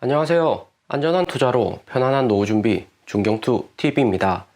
안녕하세요. 안전한 투자로 편안한 노후 준비 중경투 TV입니다.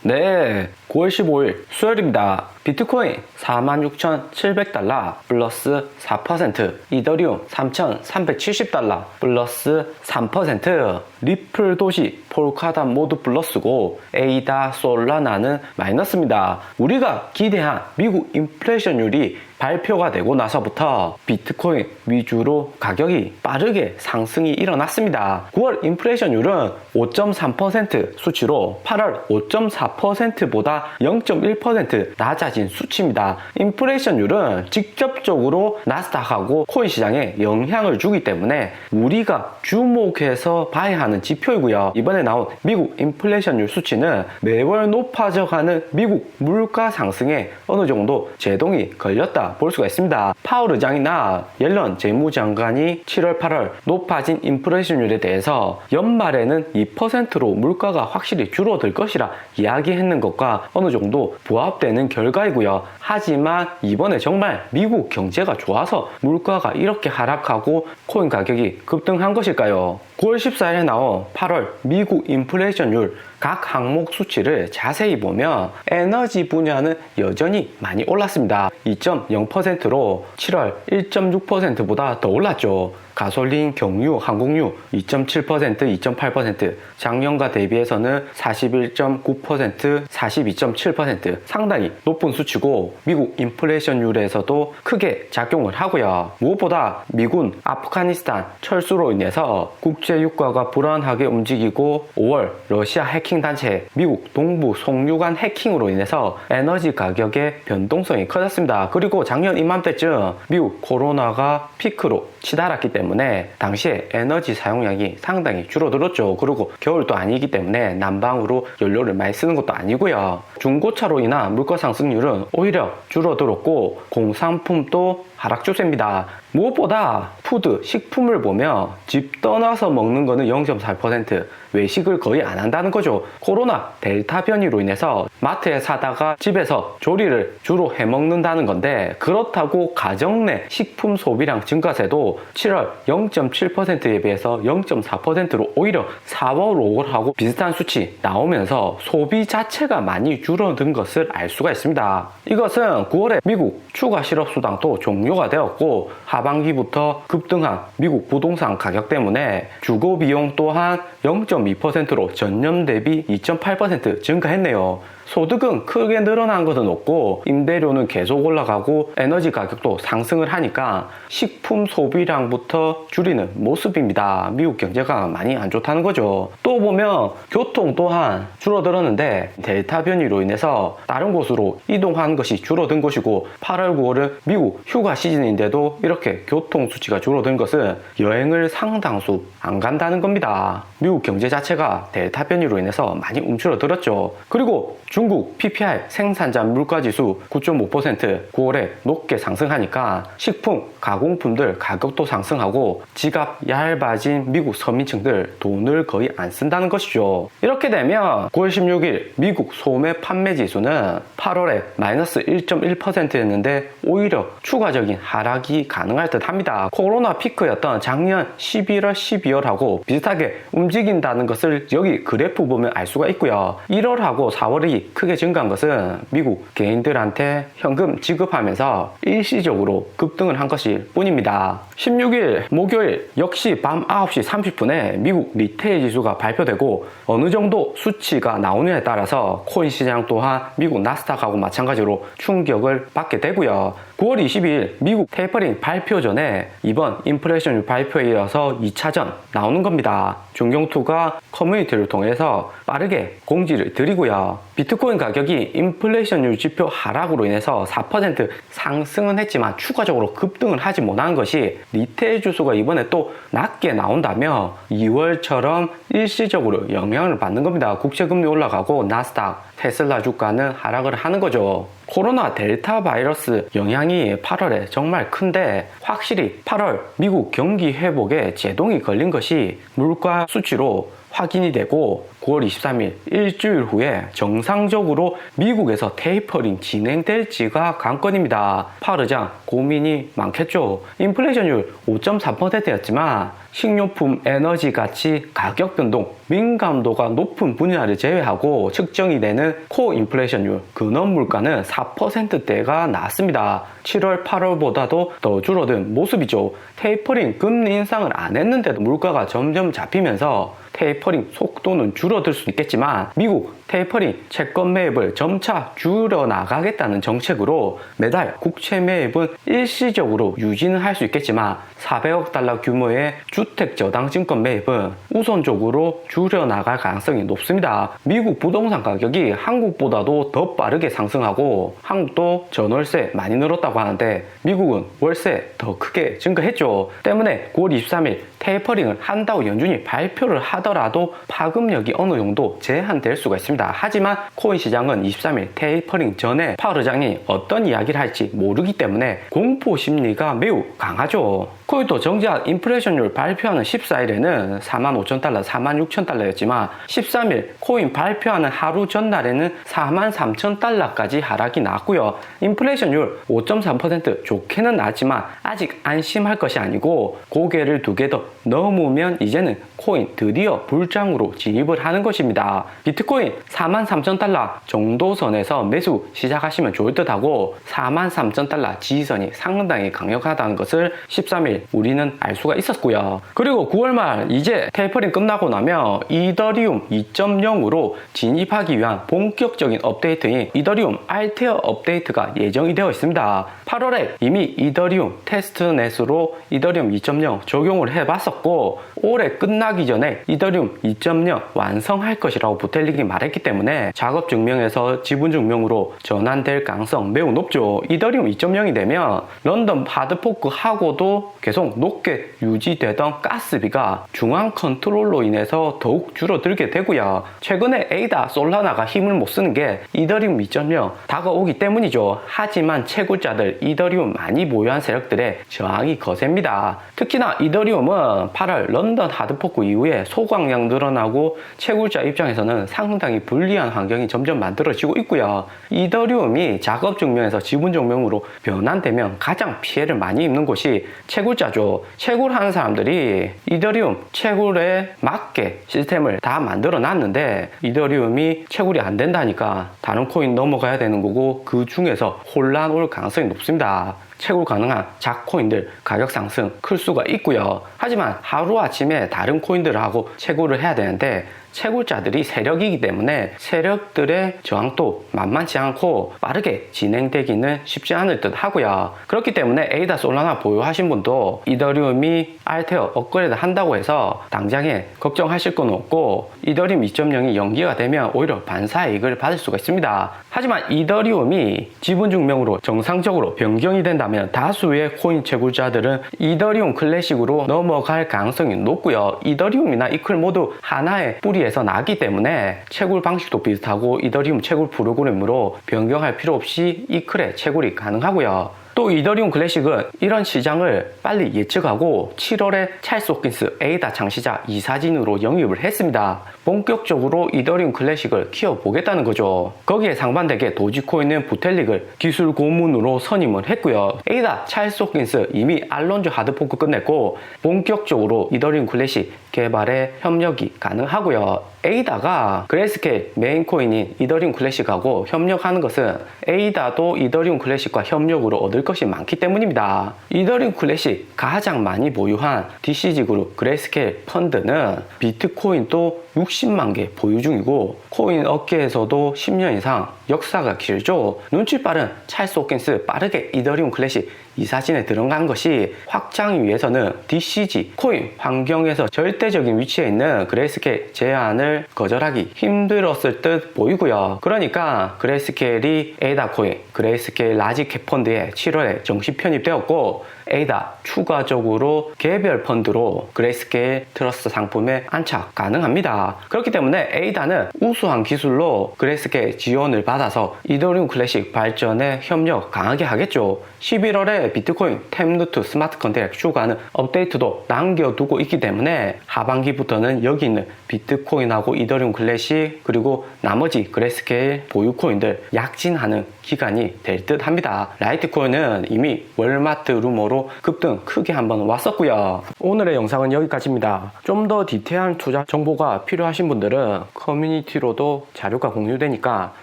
네, 9월 15일 수요일입니다. 비트코인 46,700달러 플러스 4%, 이더리움 3,370달러 플러스 3%, 리플 도시, 폴카담 모두 플러스고 에이다, 솔라나는 마이너스입니다. 우리가 기대한 미국 인플레이션율이 발표가 되고 나서부터 비트코인 위주로 가격이 빠르게 상승이 일어났습니다. 9월 인플레이션율은 5.3% 수치로 8월 5.4%보다 0.1% 낮아진 수치입니다. 인플레이션율은 직접적으로 나스닥하고 코인 시장에 영향을 주기 때문에 우리가 주목해서 봐야 하는 지표이고요. 이번에 나온 미국 인플레이션율 수치는 매월 높아져가는 미국 물가 상승에 어느 정도 제동이 걸렸다 볼 수가 있습니다. 파월 의장이나 옐런 재무장관이 7월, 8월 높아진 인플레이션율에 대해서 연말에는 2%로 물가가 확실히 줄어들 것이라 이야기했는 것과 어느 정도 부합되는 결과이고요. 하지만 이번에 정말 미국 경제가 좋아서 물가가 이렇게 하락하고 코인 가격이 급등한 것일까요? 9월 14일에 나온 8월 미국 인플레이션율 각 항목 수치를 자세히 보면 에너지 분야는 여전히 많이 올랐습니다. 2.0%로 7월 1.6%보다 더 올랐죠. 가솔린, 경유, 항공유 2.7%, 2.8%, 작년과 대비해서는 41.9%, 42.7% 상당히 높은 수치고 미국 인플레이션율에서도 크게 작용을 하고요. 무엇보다 미군 아프가니스탄 철수로 인해서 국제 유가가 불안하게 움직이고 5월 러시아 해킹 단체 미국 동부 송유관 해킹으로 인해서 에너지 가격의 변동성이 커졌습니다. 그리고 작년 이맘때쯤 미국 코로나가 피크로 치달았기 때문에 당시에 에너지 사용량이 상당히 줄어들었죠. 그리고 겨울도 아니기 때문에 난방으로 연료를 많이 쓰는 것도 아니고요. 중고차로 인한 물가 상승률은 오히려 줄어들었고 공산품도 하락 추세입니다. 무엇보다 푸드, 식품을 보면 집 떠나서 먹는 거는 0.4%, 외식을 거의 안 한다는 거죠. 코로나 델타 변이로 인해서 마트에 사다가 집에서 조리를 주로 해 먹는다는 건데 그렇다고 가정 내 식품 소비량 증가세도 7월 0.7%에 비해서 0.4%로 오히려 4월, 5월하고 비슷한 수치 나오면서 소비 자체가 많이 줄어든 것을 알 수가 있습니다. 이것은 9월에 미국 추가 실업수당도 종료가 되었고 하반기부터 급등한 미국 부동산 가격 때문에 주거비용 또한 0.2%로 전년 대비 2.8% 증가했네요. 소득은 크게 늘어난 것은 없고 임대료는 계속 올라가고 에너지 가격도 상승을 하니까 식품 소비량부터 줄이는 모습입니다. 미국 경제가 많이 안 좋다는 거죠. 또 보면 교통 또한 줄어들었는데 델타 변이로 인해서 다른 곳으로 이동한 것이 줄어든 것이고 8월, 9월은 미국 휴가 시즌인데도 이렇게 교통 수치가 줄어든 것은 여행을 상당수 안 간다는 겁니다. 미국 경제 자체가 델타 변이로 인해서 많이 움츠러들었죠. 그리고 중국 PPI 생산자 물가지수 9.5% 9월에 높게 상승하니까 식품, 가공품들 가격도 상승하고 지갑 얇아진 미국 서민층들 돈을 거의 안 쓴다는 것이죠. 이렇게 되면 9월 16일 미국 소매 판매 지수는 8월에 마이너스 1.1%였는데 오히려 추가적인 하락이 가능할 듯 합니다. 코로나 피크였던 작년 11월, 12월하고 비슷하게 움직인다는 것을 여기 그래프 보면 알 수가 있고요. 1월하고 4월이 크게 증가한 것은 미국 개인들한테 현금 지급하면서 일시적으로 급등을 한 것일 뿐입니다. 16일 목요일 역시 밤 9시 30분에 미국 리테일 지수가 발표되고 어느 정도 수치가 나오느냐에 따라서 코인 시장 또한 미국 나스닥하고 마찬가지로 충격을 받게 되고요. 9월 22일 미국 테이퍼링 발표 전에 이번 인플레이션율 발표에 이어서 2차전 나오는 겁니다. 중경투가 커뮤니티를 통해서 빠르게 공지를 드리고요. 비트코인 가격이 인플레이션율 지표 하락으로 인해서 4% 상승은 했지만 추가적으로 급등을 하지 못한 것이 리테일 지수가 이번에 또 낮게 나온다면 2월처럼 일시적으로 영향을 받는 겁니다. 국채금리 올라가고 나스닥, 테슬라 주가는 하락을 하는 거죠. 코로나 델타 바이러스 영향이 8월에 정말 큰데 확실히 8월 미국 경기 회복에 제동이 걸린 것이 물가 수치로 확인이 되고 9월 23일 일주일 후에 정상적으로 미국에서 테이퍼링 진행될지가 관건입니다. 파르장 고민이 많겠죠. 인플레이션율 5.3%였지만 식료품, 에너지 같이 가격 변동, 민감도가 높은 분야를 제외하고 측정이 되는 코 인플레이션율, 근원 물가는 4%대가 나왔습니다. 7월, 8월보다도 더 줄어든 모습이죠. 테이퍼링 금리 인상을 안 했는데도 물가가 점점 잡히면서 테이퍼링 속도는 줄어들 수 있겠지만 미국 테이퍼링 채권 매입을 점차 줄여나가겠다는 정책으로 매달 국채 매입은 일시적으로 유지는 할 수 있겠지만 400억 달러 규모의 주택 저당 증권 매입은 우선적으로 줄여나갈 가능성이 높습니다. 미국 부동산 가격이 한국보다도 더 빠르게 상승하고 한국도 전월세 많이 늘었다고 하는데 미국은 월세 더 크게 증가했죠. 때문에 9월 23일 테이퍼링을 한다고 연준이 발표를 하더라도 파급력이 어느 정도 제한될 수가 있습니다. 하지만 코인 시장은 23일 테이퍼링 전에 파월 의장이 어떤 이야기를 할지 모르기 때문에 공포 심리가 매우 강하죠. 코인도 정작 인플레이션율 발표하는 14일에는 45,000달러, 46,000달러였지만 13일 코인 발표하는 하루 전날에는 43,000달러까지 하락이 나왔고요. 인플레이션율 5.3% 좋게는 나왔지만 아직 안심할 것이 아니고 고개를 2개 더 넘으면 이제는 코인 드디어 불장으로 진입을 하는 것입니다. 비트코인 43,000달러 정도 선에서 매수 시작하시면 좋을 듯하고 43,000달러 지지선이 상당히 강력하다는 것을 13일 우리는 알 수가 있었고요. 그리고 9월 말 이제 테이퍼링 끝나고 나면 이더리움 2.0으로 진입하기 위한 본격적인 업데이트인 이더리움 알테어 업데이트가 예정이 되어 있습니다. 8월에 이미 이더리움 테스트넷으로 이더리움 2.0 적용을 해봤었고 올해 끝나기 전에 이더리움 2.0 완성할 것이라고 부텔릭이 말했기 때문에 작업 증명에서 지분 증명으로 전환될 가능성 매우 높죠. 이더리움 2.0이 되면 런던 하드포크 하고도 계속 높게 유지되던 가스비가 중앙 컨트롤로 인해서 더욱 줄어들게 되고요. 최근에 에이다, 솔라나가 힘을 못 쓰는 게 이더리움 2.0 다가오기 때문이죠. 하지만 채굴자들 이더리움 많이 보유한 세력들의 저항이 거셉니다. 특히나 이더리움은 8월 런던 하드포크 이후에 소각량 늘어나고 채굴자 입장에서는 상당히 불리한 환경이 점점 만들어지고 있고요. 이더리움이 작업 증명에서 지분 증명으로 변환되면 가장 피해를 많이 입는 곳이 채굴자죠. 채굴하는 사람들이 이더리움 채굴에 맞게 시스템을 다 만들어 놨는데 이더리움이 채굴이 안 된다니까 다른 코인 넘어가야 되는 거고 그 중에서 혼란 올 가능성이 높습니다. 채굴 가능한 작코인들 가격 상승 클 수가 있고요. 하지만 하루아침에 다른 코인들하고 채굴을 해야 되는데 채굴자들이 세력이기 때문에 세력들의 저항도 만만치 않고 빠르게 진행되기는 쉽지 않을 듯 하고요. 그렇기 때문에 에이다 솔라나 보유하신 분도 이더리움이 알테어 업그레이드 한다고 해서 당장에 걱정하실 건 없고 이더리움 2.0이 연기가 되면 오히려 반사이익을 받을 수가 있습니다. 하지만 이더리움이 지분 증명으로 정상적으로 변경이 된다면 다수의 코인 채굴자들은 이더리움 클래식으로 넘어갈 가능성이 높고요. 이더리움이나 이클 모두 하나의 뿌리에서 나기 때문에 채굴 방식도 비슷하고 이더리움 채굴 프로그램으로 변경할 필요 없이 이클의 채굴이 가능하고요. 또 이더리움 클래식은 이런 시장을 빨리 예측하고 7월에 찰스 호킨스 에이다 창시자 이사진으로 영입을 했습니다. 본격적으로 이더리움 클래식을 키워보겠다는 거죠. 거기에 상반되게 도지코인은 부텔릭을 기술 고문으로 선임을 했고요. 에이다 찰스 호킨스 이미 알론조 하드포크 끝냈고 본격적으로 이더리움 클래식 개발에 협력이 가능하고요. 에이다가 그레이스케일 메인 코인인 이더리움 클래식하고 협력하는 것은 에이다도 이더리움 클래식과 협력으로 얻을 것이 많기 때문입니다. 이더리움 클래식 가장 많이 보유한 DCG 그룹 그레이스케일 펀드는 비트코인도 60만 개 보유 중이고 코인 업계에서도 10년 이상 역사가 길죠. 눈치 빠른 찰스 호킨스 빠르게 이더리움 클래식 이사진에 들어간 것이 확장을 위해서는 DCG 코인 환경에서 절대적인 위치에 있는 그레이스케일 제안을 거절하기 힘들었을 듯 보이고요. 그러니까 그레이스케일이 에이다 코인 그레이스케일 라지 캡 펀드에 7월에 정식 편입되었고 에이다 추가적으로 개별 펀드로 그레이스케일 트러스트 상품에 안착 가능합니다. 그렇기 때문에 에이다는 우수한 기술로 그레이스케일 지원을 받아서 이더리움 클래식 발전에 협력 강하게 하겠죠. 11월에 비트코인 템루트 스마트 컨트랙 추가하는 업데이트도 남겨두고 있기 때문에 하반기부터는 여기 있는 비트코인하고 이더리움 클래식 그리고 나머지 그레이스케일 보유 코인들 약진하는 기간이 될 듯 합니다. 라이트코인은 이미 월마트 루머로 급등 크게 한번 왔었고요. 오늘의 영상은 여기까지입니다. 좀 더 디테일한 투자 정보가 필요하신 분들은 커뮤니티로도 자료가 공유되니까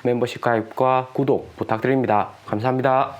멤버십 가입과 구독 부탁드립니다. 감사합니다.